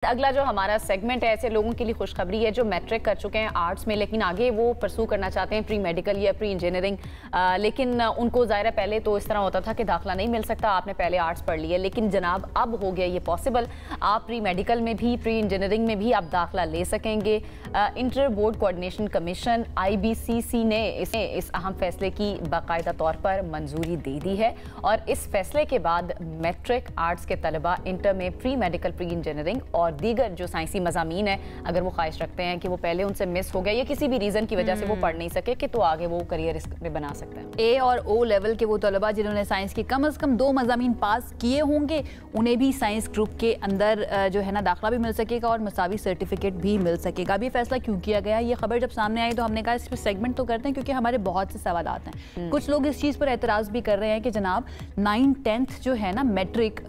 अगला जो हमारा सेगमेंट है ऐसे लोगों के लिए खुशखबरी है जो मैट्रिक कर चुके हैं आर्ट्स में, लेकिन आगे वो परसू करना चाहते हैं प्री मेडिकल या प्री इंजीनियरिंग, लेकिन उनको ज़ाहिर है पहले तो इस तरह होता था कि दाखिला नहीं मिल सकता, आपने पहले आर्ट्स पढ़ लिया, लेकिन जनाब अब हो गया ये पॉसिबल, आप प्री मेडिकल में भी प्री इंजीनियरिंग में भी आप दाखिला ले सकेंगे। Inter board coordination commission IBCC ने इस अहम फैसले की बाकायदा तौर पर मंजूरी दे दी है और इस फैसले के बाद मैट्रिक आर्ट्स के तलबा इंटर में प्री मेडिकल प्री इंजीनियरिंग और दीगर जो साइंसी मज़ामीन है अगर वो ख्वाहिश रखते हैं कि वो पहले उनसे मिस हो गया या किसी भी रीज़न की वजह से वो पढ़ नहीं सके कि तो आगे वो करियर इसमें बना सकते हैं। A और O लेवल के वो तलबा जिन्होंने साइंस के कम अज़ कम 2 मज़ामीन पास किए होंगे उन्हें भी साइंस ग्रुप के अंदर जो है ना दाखिला भी मिल सकेगा और मसावी सर्टिफिकेट भी मिल सकेगा। अब ये फैसला क्यों किया गया, ये खबर जब सामने आई तो हमने कहा इस पर सेगमेंट तो करते हैं क्योंकि हमारे बहुत से सवाल आते हैं। कुछ लोग इस चीज़ पर एतराज़ भी कर रहे हैं कि जनाब 9th-10th जो है ना मैट्रिक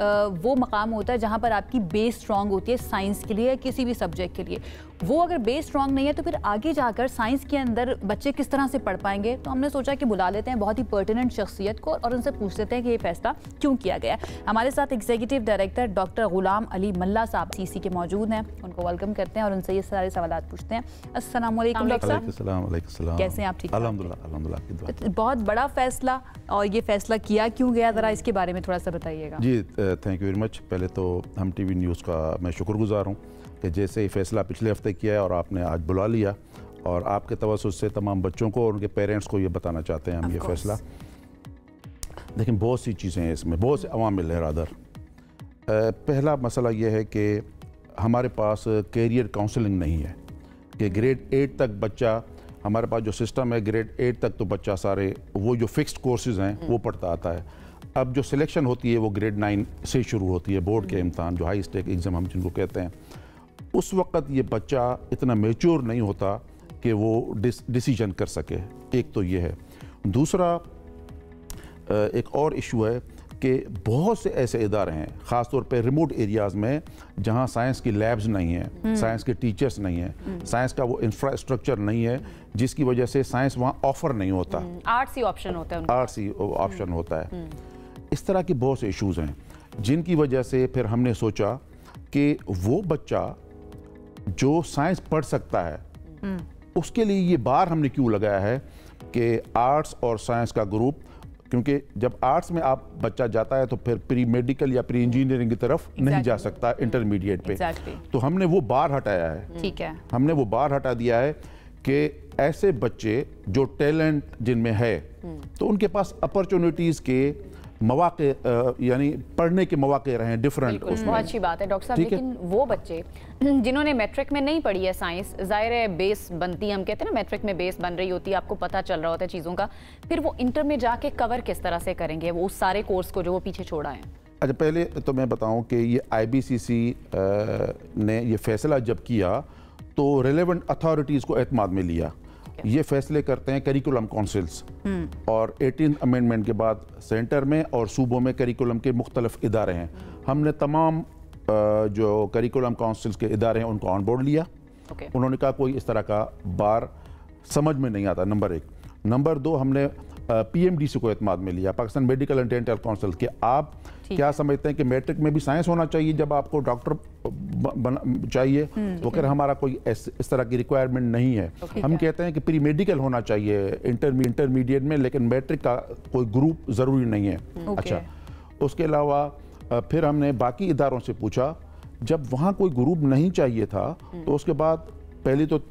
वो मकाम होता है जहाँ पर आपकी बेस स्ट्रॉन्ग होती है साइंस के लिए, किसी भी सब्जेक्ट के लिए। वो अगर बेस स्ट्रॉन्ग नहीं है तो फिर आगे जाकर साइंस के अंदर बच्चे किस तरह से पढ़ पाएंगे। तो हमने सोचा कि बुला लेते हैं बहुत ही पर्टिनेंट शख्सियत को और उनसे पूछ लेते हैं कि ये फैसला क्यों किया गया। हमारे साथ executive director doctor Ghulam Ali मल्ला साहब CC के मौजूद हैं, उनको वेलकम करते हैं और उनसे ये सारे सवाल पूछते हैं। अस्सलाम वालेकुम डॉक्टर साहब, कैसे हैं आप? ठीक, अल्हम्दुलिल्लाह। बहुत बड़ा फैसला और ये फैसला किया क्यों गया, ज़रा इसके बारे में थोड़ा सा बताइएगा। जी थैंक यू वेरी मच। पहले तो हम TV न्यूज़ का मैं शुक्रगुजार हूँ कि जैसे ही फैसला पिछले हफ्ते किया है और आपने आज बुला लिया और आपके तवज्जुह से तमाम बच्चों को और उनके पेरेंट्स को ये बताना चाहते हैं हम ये फैसला। लेकिन बहुत सी चीज़ें हैं इसमें, बहुत से अवामिल है रादर। पहला मसला ये है कि हमारे पास कैरियर काउंसलिंग नहीं है कि ग्रेड 8 तक बच्चा, हमारे पास जो सिस्टम है ग्रेड 8 तक तो बच्चा सारे वो जो फिक्स्ड कोर्सेज हैं वो पढ़ता आता है। अब जो सिलेक्शन होती है वो ग्रेड 9 से शुरू होती है, बोर्ड के इम्तहान जो हाई स्टेक एग्ज़ाम हम जिनको कहते हैं। उस वक़्त ये बच्चा इतना मैच्योर नहीं होता कि वो डिसीजन कर सके, एक तो ये है। दूसरा एक और इशू है कि बहुत से ऐसे इदारे हैं ख़ास तौर पे रिमोट एरियाज़ में जहाँ साइंस की लैब्स नहीं हैं, साइंस के टीचर्स नहीं हैं, साइंस का वो इंफ्रास्ट्रक्चर नहीं है जिसकी वजह से साइंस वहाँ ऑफ़र नहीं होता। आर्ट्स ही ऑप्शन होता है, आर्ट्स ही ऑप्शन होता है। इस तरह के बहुत से इश्यूज़ हैं जिनकी वजह से फिर हमने सोचा कि वो बच्चा जो साइंस पढ़ सकता है उसके लिए ये बार हमने क्यों लगाया है कि आर्ट्स और साइंस का ग्रुप, क्योंकि जब आर्ट्स में आप बच्चा जाता है तो फिर प्री मेडिकल या प्री इंजीनियरिंग की तरफ नहीं जा सकता इंटरमीडिएट पे। तो हमने वो बार हटाया है। ठीक है, हमने वो बार हटा दिया है कि ऐसे बच्चे जो टैलेंट जिनमें है तो उनके पास अपॉर्चुनिटीज़ के मौके यानी पढ़ने के मौके रहे डिफरेंट। बहुत अच्छी बात है डॉक्टर साहब, लेकिन वो बच्चे जिन्होंने मैट्रिक में नहीं पढ़ी है साइंस, ज़ाहिर है बेस बनती है, हम कहते हैं ना मैट्रिक में बेस बन रही होती है, आपको पता चल रहा होता है चीज़ों का, फिर वो इंटर में जाके कवर किस तरह से करेंगे वो उस सारे कोर्स को जो वो पीछे छोड़ा है? अच्छा, पहले तो मैं बताऊं कि ये IBCC ने ये फैसला जब किया तो रेलेवेंट अथॉरिटीज़ को एतमाद में लिया। ये फैसले करते हैं करिकुलम काउंसिल्स और 18th अमेंडमेंट के बाद सेंटर में और सूबों में करिकुलम के मुख्तलिफ इदारे हैं। हमने तमाम जो करिकुलम काउंसिल्स के इदारे हैं उनको ऑन बोर्ड लिया। उन्होंने कहा कोई इस तरह का बार समझ में नहीं आता, नंबर 1। नंबर 2, हमने PMDC को एतमाद में लिया, Pakistan medical and dental council, कि आप क्या समझते हैं कि मैट्रिक में भी साइंस होना चाहिए जब आपको डॉक्टर चाहिए? तो फिर हमारा कोई इस तरह की रिक्वायरमेंट नहीं है। हम कहते हैं कि प्री मेडिकल होना चाहिए इंटरमीडिएट में, लेकिन मैट्रिक का कोई ग्रुप ज़रूरी नहीं है। अच्छा, उसके अलावा फिर हमने बाकी इदारों से पूछा, जब वहाँ कोई ग्रुप नहीं चाहिए था तो उसके बाद पहले तो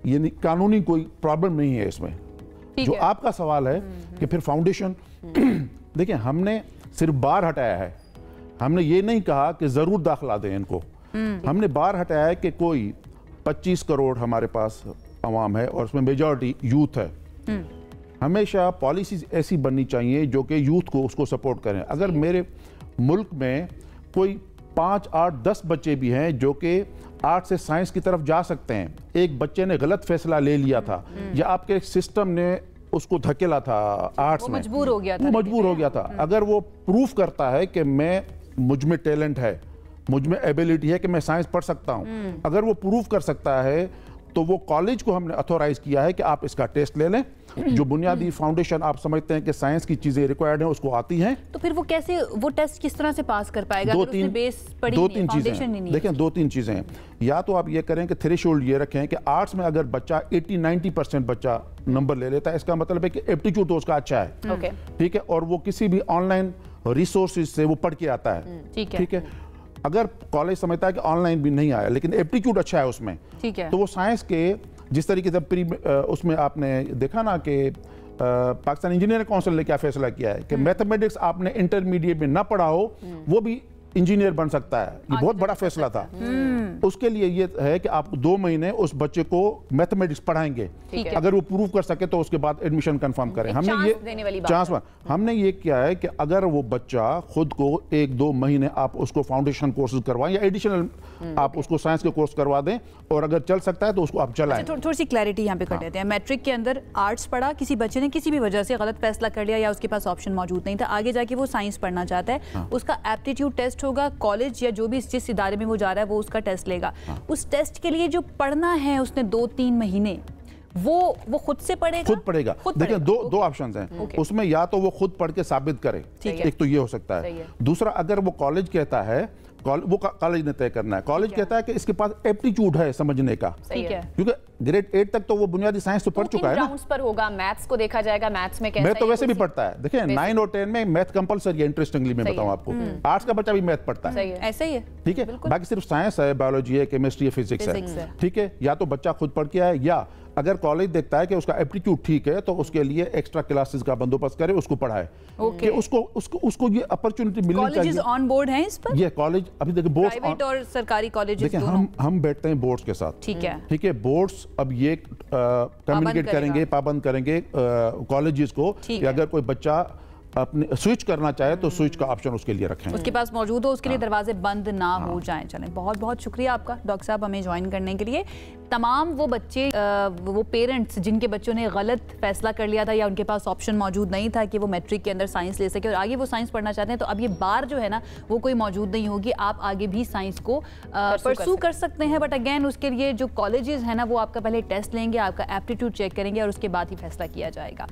ये कानूनी कोई प्रॉब्लम नहीं है इसमें। जो आपका सवाल है कि फिर फाउंडेशन, देखिए हमने सिर्फ बार हटाया है, हमने ये नहीं कहा कि ज़रूर दाखिला दें इनको। हमने बार हटाया है कि कोई 25 करोड़ हमारे पास अवाम है और उसमें मेजॉरिटी यूथ है। हमेशा पॉलिसीज ऐसी बननी चाहिए जो कि यूथ को उसको सपोर्ट करें। अगर मेरे मुल्क में कोई 5, 8, 10 बच्चे भी हैं जो कि आर्ट से साइंस की तरफ जा सकते हैं, एक बच्चे ने गलत फैसला ले लिया था या आपके सिस्टम ने उसको धकेला था आर्ट्स में, मजबूर हो गया था, अगर वो प्रूफ करता है कि मुझ में टैलेंट है, मुझ में एबिलिटी है कि मैं साइंस पढ़ सकता हूँ, अगर वो प्रूफ कर सकता है तो वो कॉलेज को हमने अथोराइज किया है कि आप इसका टेस्ट ले लें। जो बुनियादी फाउंडेशन आप समझते हैं कि साइंस की चीजें रिक्वायर्ड हैं उसको आती हैं। तो फिर वो कैसे, वो टेस्ट किस तरह से पास कर पाएगा? दो तीन चीजें, देखें दो तीन चीजें हैं। या तो आप ये करें कि थ्रेशोल्ड ये रखें कि आर्ट्स में अगर बच्चा 80-90% बच्चा नंबर ले लेता है, इसका मतलब है कि एप्टीट्यूड तो उसका अच्छा है, ठीक है, और वो किसी भी ऑनलाइन रिसोर्सेज से वो पढ़ के आता है, ठीक है। अगर कॉलेज समझता है कि ऑनलाइन भी नहीं आया लेकिन एप्टीट्यूड अच्छा है उसमें, ठीक है, तो वो साइंस के जिस तरीके से उसमें आपने देखा ना कि पाकिस्तान इंजीनियरिंग काउंसिल ने क्या फैसला किया है कि मैथमेटिक्स आपने इंटरमीडिएट में ना पढ़ा हो वो भी इंजीनियर बन सकता है। ये बहुत बड़ा फैसला था। उसके लिए ये है कि आप 2 महीने उस बच्चे को मैथमेटिक्स पढ़ाएंगे, अगर वो प्रूव कर सके तो उसके बाद एडमिशन कंफर्म करें। हमने ये चांस हमने ये किया है कि अगर वो बच्चा खुद को 1-2 महीने आप उसको फाउंडेशन कोर्सेज करवाएं या एडिशनल आप उसको साइंस के कोर्स करवा दें और अगर चल सकता है तो उसको आप चलाएं। थोड़ी सी क्लैरिटी यहाँ पे कर देते हैं। मैट्रिक के अंदर आर्ट्स पढ़ा, किसी बच्चे ने किसी भी वजह से गलत फैसला कर लिया या उसके पास ऑप्शन मौजूद नहीं था, आगे जाके वो साइंस पढ़ना चाहता है, उसका एप्टीट्यूड टेस्ट होगा, कॉलेज या जो भी जिस इदारे में वो जा रहा है वो उसका टेस्ट लेगा। उस टेस्ट के लिए जो पढ़ना है उसने 2-3 महीने वो खुद से पढ़ेगा? खुद पढ़ेगा। देखिए दो ऑप्शंस हैं उसमें, या तो वो खुद पढ़ के साबित करे, एक तो ये हो सकता है। दूसरा, अगर वो कॉलेज कहता है, वो कॉलेज ने तय करना है, कॉलेज कहता है कि इसके पास एप्टीट्यूड है समझने का, क्योंकि ग्रेड 8 तक तो वो बुनियादी साइंस तो पढ़ चुका है ना। पर होगा मैथ्स को देखा जाएगा, मैथ्स में कैसा मैथ तो वैसे भी पढ़ता है। देखिए 9 और 10 में मैथ कंपलसरी है। इंटरेस्टिंगली मैं बताऊं आपको, आर्ट्स का बच्चा भी मैथ पढ़ता है, ऐसा ही है, ठीक है। बाकी सिर्फ साइंस है, बायोलॉजी है, केमिस्ट्री है, फिजिक्स है, ठीक है। या तो बच्चा खुद पढ़ के आए, या अगर कॉलेज देखता है कि उसका एप्टीट्यूड ठीक है तो उसके लिए एक्स्ट्रा क्लासेस का बंदोबस्त करे, उसको पढ़ाए, कि उसको ये अपॉर्चुनिटी मिलनी चाहिए। कॉलेजेस ऑन बोर्ड हैं इस पर? ये कॉलेज अभी देखिए बोर्ड प्राइवेट और सरकारी कॉलेजेस दोनों, हम बैठते हैं बोर्ड्स के साथ, ठीक है। बोर्ड्स अब ये कम्युनिकेट करेंगे, पाबंद करेंगे कॉलेजेस को कि अगर कोई बच्चा अपने स्विच करना चाहे तो स्विच का ऑप्शन उसके लिए रखें, उसके पास मौजूद हो, उसके लिए दरवाजे बंद ना हो जाएं। चलें, बहुत बहुत शुक्रिया आपका डॉक्टर साहब हमें ज्वाइन करने के लिए। तमाम वो बच्चे, वो पेरेंट्स जिनके बच्चों ने गलत फैसला कर लिया था या उनके पास ऑप्शन मौजूद नहीं था कि वो मैट्रिक के अंदर साइंस ले सके और आगे वो साइंस पढ़ना चाहते हैं, तो अब ये बार जो है ना वो कोई मौजूद नहीं होगी, आप आगे भी साइंस को परसू कर सकते हैं। बट अगेन उसके लिए जो कॉलेजेस हैं ना वो आपका पहले टेस्ट लेंगे, आपका एप्टीट्यूड चेक करेंगे और उसके बाद ही फैसला किया जाएगा।